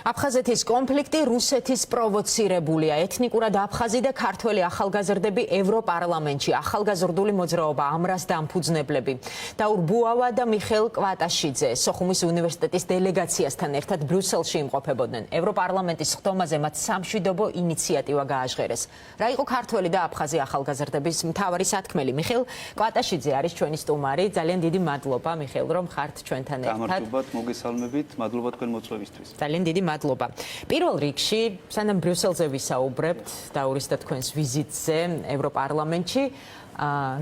აფხაზეთის კონფლიქტი რუსეთის პროვოცირებულია. ეთნიკურად აფხაზი და ქართველი ახალგაზრდები ევროპარლამენტში, ახალგაზრდული მოძრაობა ამრას დამფუძნებლები. დაურ ბუავა და მიხეილ კვატაშიძე სოხუმის უნივერსიტეტის დელეგაციასთან ერთად ბრიუსელში იმყოფებოდნენ. ევროპარლამენტის ხდომაზე მათ სამშვიდობო ინიციატივა გააჟღერეს. რა იყო ქართველი და აფხაზი ახალგაზრდების მთავარი სათქმელი? მიხეილ კვატაშიძე არის ჩვენი სტუმარი. ძალიან დიდი მადლობა მიხეილ, რომ ხართ ჩვენთან ერთად. გამარჯობათ, მოგესალმებით, მადლობა თქვენ მოწვევისთვის. ძალიან დიდი მადლობა. პირველ რიგში, სანამ ბრიუსელზე ვისაუბრებთ დაურის და თქვენს ვიზიტზე ევროპარლამენტში,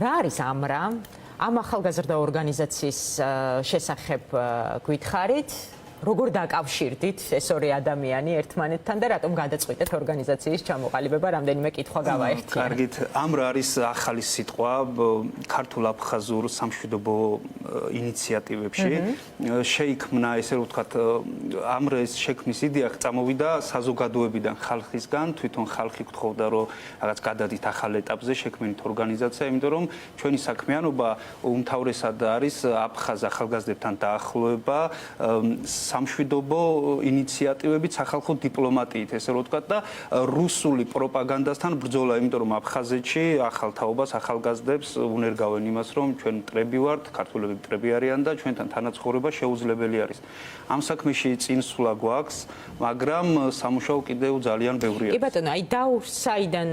რა არის ამრა? ამ ახალგაზრდა ორგანიზაციის შესახებ გვითხარით. როგორ დაკავშირდით ეს ორი ადამიანი ერთმანეთთან და რატომ გადაწყვიტეთ ორგანიზაციის ჩამოყალიბება? რამდენიმე კითხვა გავაერთიანოთ. კარგით, ამრა არის ახალი სიტყვა ქართულ-აფხაზურ სამშვიდობო ინიციატივებში. შეიქმნა, ესე რომ ვთქვათ, ამრის შექმნის იდეა წამოვიდა საზოგადოებიდან, ხალხისგან. თვითონ ხალხი გთხოვდა, რომ რაღაც გადადით ახალ ეტაპზე შექმნით ორგანიზაცია, იმიტომ რომ ჩვენი საქმიანობა უმთავრესად არის აფხაზ ახალგაზრდებთან დაახლოება, სამშვიდობო ინიციატივებით, სახალხო დიპლომატიით, ესე რომ ვთქვათ, და რუსული პროპაგანდასთან ბრძოლა, იმიტომ რომ აფხაზეთში ახალ თაობას, ახალგაზრდებს უნერგავენ იმას, რომ ჩვენ მტრები ვართ, ქართველები მტრები არიან და ჩვენთან თანაცხოვრება შეუძლებელი არის. ამ საქმეში წინსვლა გვაქვს, მაგრამ სამუშაო კიდევ ძალიან ბევრია. კი ბატონო, აი დაურს საიდან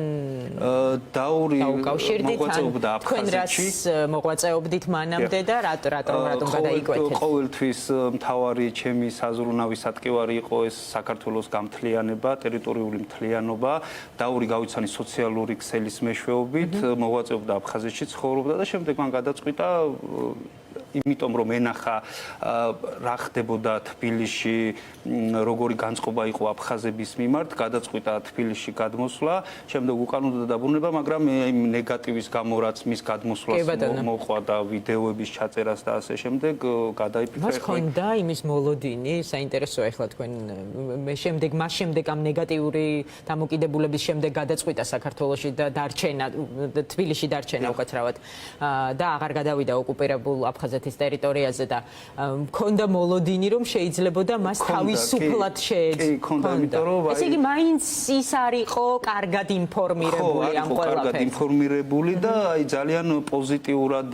დაური მოღვაწეობდა აფხაზეთში. მოღვაწეობდით მანამდე და რატომ გადაიკვეთეთ? ყოველთვის მთავარი ჩემი საზრუნავი სატკივარი იყო ეს საქართველოს გამთლიანება, ტერიტორიული მთლიანობა. დაური გავიცანი სოციალური ქსელის მეშვეობით, მოღვაწეობდა აფხაზეთში, ცხოვრობდა და შემდეგ მან გადაწყვიტა იმიტომ რომ ენახა რა ხდებოდა თბილისში, როგორი განწყობა იყო აფხაზების მიმართ, გადაწყვიტა თბილისში გადმოსვლა, შემდეგ უკანონო დაბრუნება, მაგრამ იმ ნეგატივის გამო რაც მის გადმოსვლას მოყვა და ვიდეოების ჩაწერას და ასე შემდეგ გადაიფიქრა. მას ჰქონდა იმის მოლოდინი, საინტერესოა ახლა თქვენ მას შემდეგ ამ ნეგატიური დამოკიდებულების შემდეგ გადაწყვიტა საქართველოში და დარჩენა თბილისში დარჩენა უკაცრავად და აღარ გადავიდა ოკუპირებულ აფხაზეთის ტერიტორიაზე და მქონდა მოლოდინი რომ შეიძლებოდა მას თავისუფლად შეეძინებოდა. ესე იგი მაინც ის არისო კარგად ინფორმირებული ამ ყველაფერზე. კარგად ინფორმირებული და აი ძალიან პოზიტიურად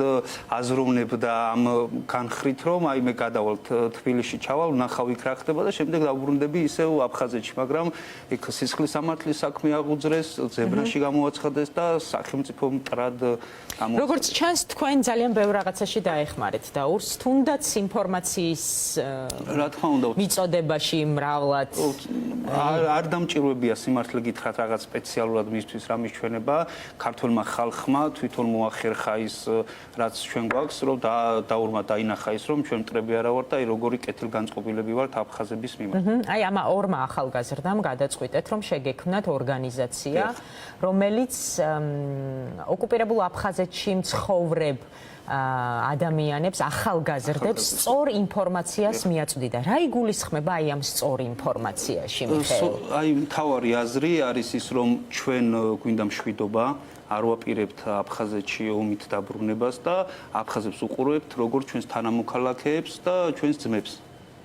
აზროვნებდა ამ განხრით რომ აი მე გადავალ თბილისში ჩავალ, ნახავ იქ რა ხდება და შემდეგ დავბრუნდები ისევ აფხაზეთში, მაგრამ იქ სისხლის სამართლის საქმე აღუძრეს, ზებრაში გამოაცხადეს და სახელმწიფო მტრად გამოაცხადეს. როგორც ჩანს, თქვენ ძალიან ბევრ რაღაცაში დაეხმარეთ დაურს, თუნდაც ინფორმაციის რა თქმა უნდა მიწოდებაში მრავლად არ დამჭირვებია სიმართლე გითხრათ რაღაც სპეციალურად მისთვის რა მისჩვენება, ქართველმა ხალხმა თვითონ მოახერხა ის რაც ჩვენ გვაქვს, რომ დაურმა დაინახა ის რომ ჩვენ მტრები არა ვართ და აი როგორი კეთილგანწყობილები ვართ აფხაზების მიმართ. აი ამ ორმა ახალგაზრდამ გადაწყვიტეთ რომ შეგექმნათ ორგანიზაცია, რომელიც ოკუპირებულ აფხაზეთში მცხოვრებ ადამიანებს, ახალგაზრდებს სწორ ინფორმაციას მიაწვდიდა. რა იგულისხმება აი ამ სწორ ინფორმაციაში, მიხეილ? აი მთავარი აზრი არის ის რომ ჩვენ გვინდა მშვიდობა, არ ვაპირებთ აფხაზეთში ომით დაბრუნებას და აფხაზებს უყურებთ როგორც ჩვენს თანამოქალაქეებს და ჩვენს ძმებს.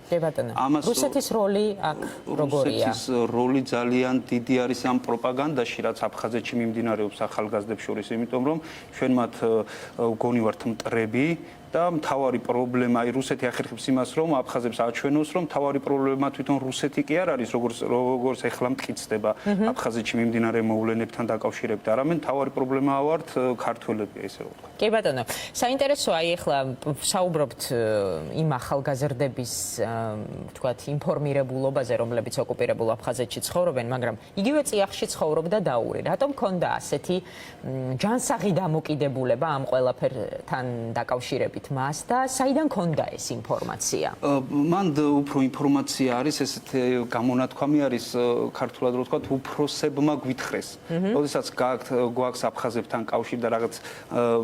რუსეთის როლი აქ როგორია? რუსეთის როლი ძალიან დიდი არის ამ პროპაგანდაში, რაც აფხაზეთში მიმდინარეობს ახალგაზრდებს შორის, იმიტომ რომ ჩვენ მათ გონი ვართ მტრები და მთავარი პრობლემა აი რუსეთი ახერხებს იმას რომ აფხაზებს აჩვენოს რომ მთავარი პრობლემა თვითონ რუსეთი კი არ არის როგორც ეხლა მტკიცდება აფხაზეთში მიმდინარე მოვლენებთან დაკავშირებით, არამედ მთავარი პრობლემაა ვართ ქართველები, ესე რომ ვთქვა. კი ბატონო, საინტერესოა აი ახლა საუბრობთ იმ ახალგაზრდების ვთქვათ ინფორმირებულობაზე, რომლებიც ოკუპირებულ აფხაზეთში ცხოვრობენ, მაგრამ იგივე წიაღში ცხოვრობდა დაური. რატომ ქონდა ასეთი ჯანსაღი დამოკიდებულება ამ ყველაფერთან დაკავშირებით მას და საიდან ქონდა ეს ინფორმაცია? მან უფრო ინფორმაცია არის, ესეთი გამონათქვამი არის ქართულად რო ვთქვათ, უფროსებმა გვითხრეს. როდესაც გვაქვს აფხაზებთან კავშირი და რაღაც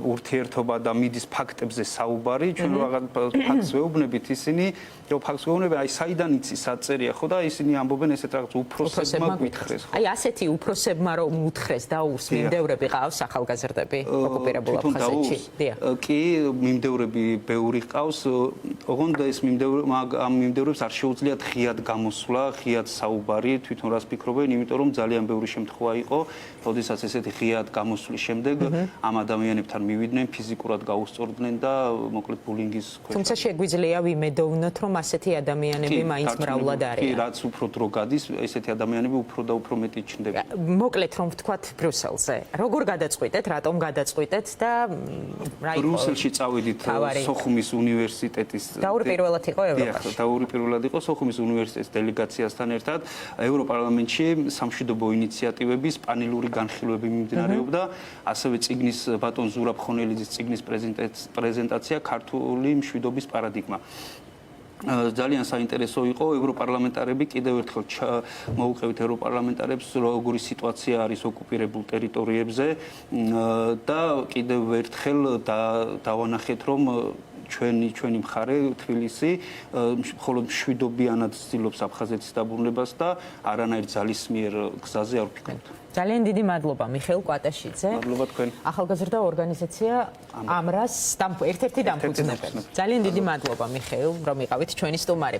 ურთიერთობა და მიდის ფაქტებზე საუბარი, ჩვენ რაღაც ფაქტს ვეუბნებით, ისინი რომ ფაქტს ვეუბნები, აი საიდან იცის საწერია ხო და ისინი ამბობენ ესეთ რაღაც უფროსებმა გვითხრეს. აი ასეთი უფროსებმა რომ უთხრეს დაურს მიმდევრები ყავს ახალგაზრდები ოკუპირებულ აფხაზეთში? კი, მიმდევრები მიმდევრები ბევრი ჰყავს, ოღონდ ეს მიმდევრებს არ შეუძლიათ ღიად გამოსვლა, ღიად საუბარი, თვითონ რას ფიქრობენ, იმიტომ რომ ძალიან ბევრი შემთხვევა იყო, როდესაც ესეთი ღიად გამოსვლის შემდეგ ამ ადამიანებთან მივიდნენ, ფიზიკურად გაუსწორდნენ და მოკლედ ბულინგის ქვეშ. თუმცა შეგვიძლია ვიმედოვნოთ, რომ ასეთი ადამიანები მაინც მრავლად კი, არიან. რაც უფრო დრო გადის, ესეთი ადამიანები უფრო და უფრო მეტი ჩნდება. მოკლედ რომ ვთქვათ ბრიუსელზე. როგორ გადაწყვიტეთ, რატომ გადაწყვიტეთ და რა იყო? ბრიუსელში წავედით სოხუმის უნივერსიტეტის დაურპირველად იყო ევროპაში. დაურპირველად იყო სოხუმის უნივერსიტეტის დელეგაციასთან ერთად ევროპარლამენტში სამშვიდობო ინიციატივების პანელური განხილვები მიმდინარეობდა, ასევე წიგნის ბატონ ზურაბ ხონელიძის წიგნის პრეზენტაცია ქართული მშვიდობის პარადიგმა. ძალიან საინტერესო იყო ევროპარლამენტარები კიდევ ერთხელ მოუყევით ევროპარლამენტარებს როგორი სიტუაცია არის ოკუპირებულ ტერიტორიებზე და კიდევ ერთხელ დავანახეთ რომ ჩვენი მხარე თბილისი მხოლოდ მშვიდობიანად ცდილობს აფხაზეთის დაბრუნებას და არანაირ ძალისმიერ გზაზე არ ვფიქრობთ. ძალიან დიდი მადლობა მიხეილ კვატაშიძე. მადლობა თქვენ. ახალგაზრდა ორგანიზაცია ამრას ერთ-ერთი დამფუძნებელი. ძალიან დიდი მადლობა მიხეილ, რომ იყავით ჩვენი სტუმარი.